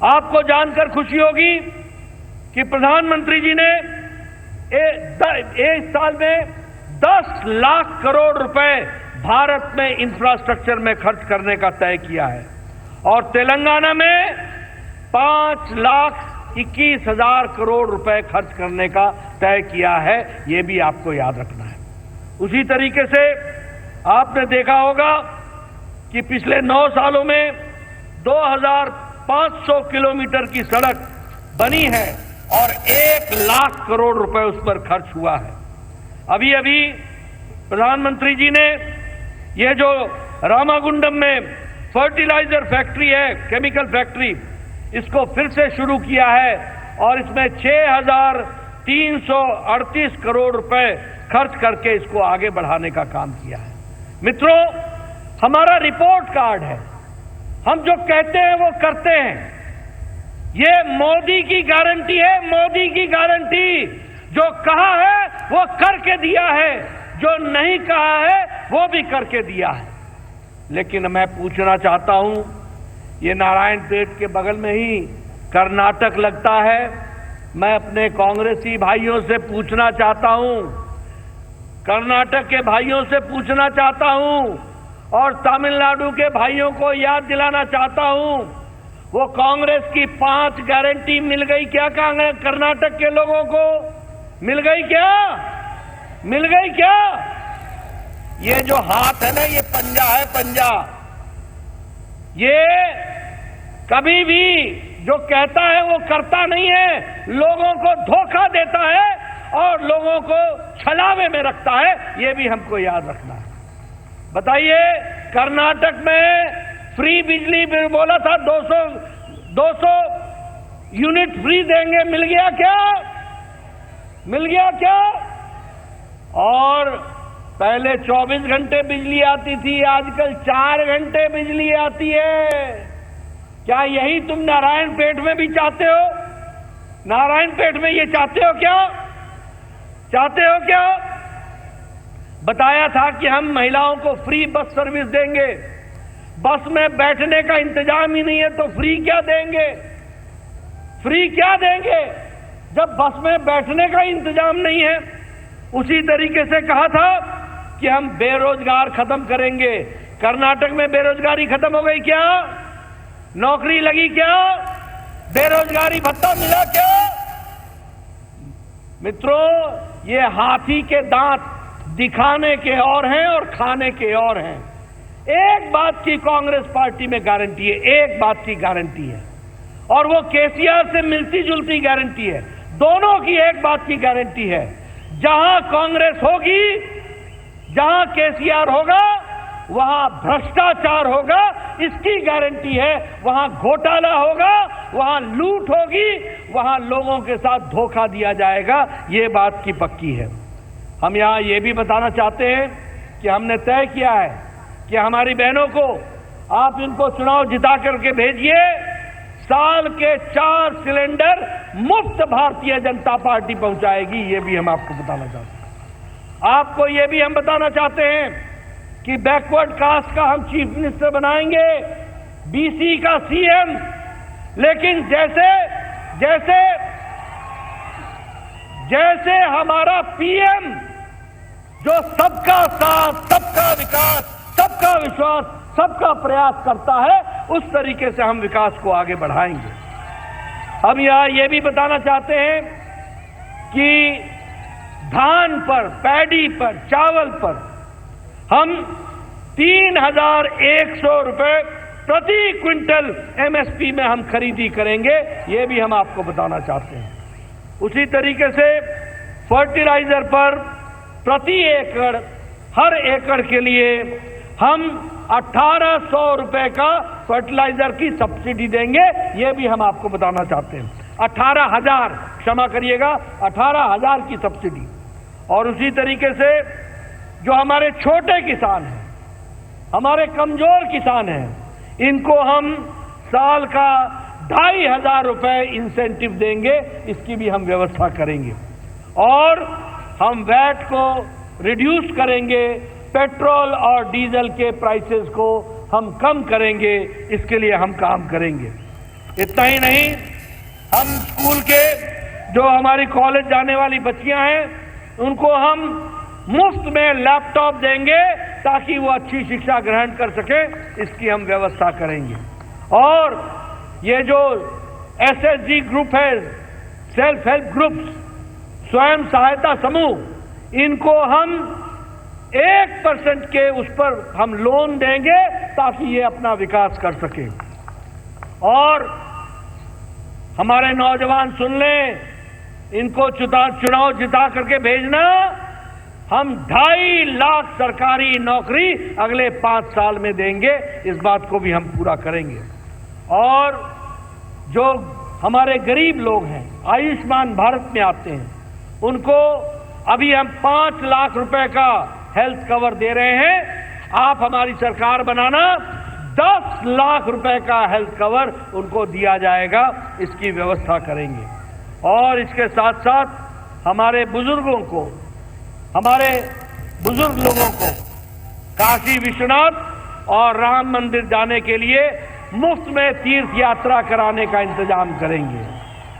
आपको जानकर खुशी होगी कि प्रधानमंत्री जी ने एक साल में 10 लाख करोड़ रुपए भारत में इंफ्रास्ट्रक्चर में खर्च करने का तय किया है और तेलंगाना में 5,21,000 करोड़ रुपए खर्च करने का तय किया है। ये भी आपको याद रखना है। उसी तरीके से आपने देखा होगा कि पिछले 9 सालों में 2,500 किलोमीटर की सड़क बनी है और 1 लाख करोड़ रुपए उस पर खर्च हुआ है। अभी अभी प्रधानमंत्री जी ने ये जो रामागुंडम में फर्टिलाइजर फैक्ट्री है, केमिकल फैक्ट्री, इसको फिर से शुरू किया है और इसमें 6,338 करोड़ रुपए खर्च करके इसको आगे बढ़ाने का काम किया है। मित्रों, हमारा रिपोर्ट कार्ड है। हम जो कहते हैं वो करते हैं। ये मोदी की गारंटी है, मोदी की गारंटी। जो कहा है वो करके दिया है, जो नहीं कहा है वो भी करके दिया है। लेकिन मैं पूछना चाहता हूं, ये नारायणपेट के बगल में ही कर्नाटक लगता है। मैं अपने कांग्रेसी भाइयों से पूछना चाहता हूं, कर्नाटक के भाइयों से पूछना चाहता हूं और तमिलनाडु के भाइयों को याद दिलाना चाहता हूं, वो कांग्रेस की 5 गारंटी मिल गई क्या कर्नाटक के लोगों को? मिल गई क्या? मिल गई क्या? ये जो हाथ है ना, ये पंजा है, पंजा। ये कभी भी जो कहता है वो करता नहीं है, लोगों को धोखा देता है और लोगों को छलावे में रखता है। ये भी हमको याद रखना है। बताइए, कर्नाटक में फ्री बिजली बोला था 200 यूनिट फ्री देंगे, मिल गया क्या? मिल गया क्या? और पहले 24 घंटे बिजली आती थी, आजकल 4 घंटे बिजली आती है। क्या यही तुम नारायणपेट में भी चाहते हो? नारायणपेट में ये चाहते हो क्या? चाहते हो क्या? बताया था कि हम महिलाओं को फ्री बस सर्विस देंगे। बस में बैठने का इंतजाम ही नहीं है तो फ्री क्या देंगे? फ्री क्या देंगे जब बस में बैठने का इंतजाम नहीं है? उसी तरीके से कहा था कि हम बेरोजगार खत्म करेंगे। कर्नाटक में बेरोजगारी खत्म हो गई क्या? नौकरी लगी क्या? बेरोजगारी भत्ता मिला क्या? मित्रों, ये हाथी के दांत दिखाने के और हैं और खाने के और हैं। एक बात की कांग्रेस पार्टी में गारंटी है, एक बात की गारंटी है, और वो केसीआर से मिलती जुलती गारंटी है। दोनों की एक बात की गारंटी है, जहां कांग्रेस होगी, जहां केसीआर होगा, वहां भ्रष्टाचार होगा, इसकी गारंटी है। वहां घोटाला होगा, वहां लूट होगी, वहां लोगों के साथ धोखा दिया जाएगा। ये बात की पक्की है। हम यहां ये भी बताना चाहते हैं कि हमने तय किया है कि हमारी बहनों को आप इनको चुनाव जिता करके भेजिए, साल के 4 सिलेंडर मुफ्त भारतीय जनता पार्टी पहुंचाएगी। ये भी हम आपको बताना चाहते हैं। आपको ये भी हम बताना चाहते हैं कि बैकवर्ड कास्ट का हम चीफ मिनिस्टर बनाएंगे, बीसी का सीएम। लेकिन जैसे हमारा पीएम जो सबका साथ, सबका विकास, सबका विश्वास, सबका प्रयास करता है, उस तरीके से हम विकास को आगे बढ़ाएंगे। हम यहां ये भी बताना चाहते हैं कि धान पर, पैडी पर, चावल पर हम 3,100 रुपए प्रति क्विंटल एमएसपी में हम खरीदी करेंगे। ये भी हम आपको बताना चाहते हैं। उसी तरीके से फर्टिलाइजर पर प्रति एकड़, हर एकड़ के लिए हम 1,800 रुपए का फर्टिलाइजर की सब्सिडी देंगे। ये भी हम आपको बताना चाहते हैं। 18,000, क्षमा करिएगा, 18,000 की सब्सिडी। और उसी तरीके से जो हमारे छोटे किसान हैं, हमारे कमजोर किसान हैं, इनको हम साल का 2,500 रुपए इंसेंटिव देंगे। इसकी भी हम व्यवस्था करेंगे। और हम वैट को रिड्यूस करेंगे, पेट्रोल और डीजल के प्राइसेस को हम कम करेंगे। इसके लिए हम काम करेंगे। इतना ही नहीं, हम स्कूल के जो हमारी कॉलेज जाने वाली बच्चियां हैं उनको हम मुफ्त में लैपटॉप देंगे ताकि वो अच्छी शिक्षा ग्रहण कर सके, इसकी हम व्यवस्था करेंगे। और ये जो एसएचजी ग्रुप है, सेल्फ हेल्प ग्रुप्स, स्वयं सहायता समूह, इनको हम 1% के उस पर हम लोन देंगे ताकि ये अपना विकास कर सके। और हमारे नौजवान सुन लें, इनको चुनाव जिता करके भेजना, हम 2.5 लाख सरकारी नौकरी अगले 5 साल में देंगे, इस बात को भी हम पूरा करेंगे। और जो हमारे गरीब लोग हैं, आयुष्मान भारत में आते हैं, उनको अभी हम 5 लाख रुपए का हेल्थ कवर दे रहे हैं। आप हमारी सरकार बनाना, 10 लाख रुपए का हेल्थ कवर उनको दिया जाएगा, इसकी व्यवस्था करेंगे। और इसके साथ साथ हमारे बुजुर्गों को, हमारे बुजुर्ग लोगों को काशी विश्वनाथ और राम मंदिर जाने के लिए मुफ्त में तीर्थ यात्रा कराने का इंतजाम करेंगे।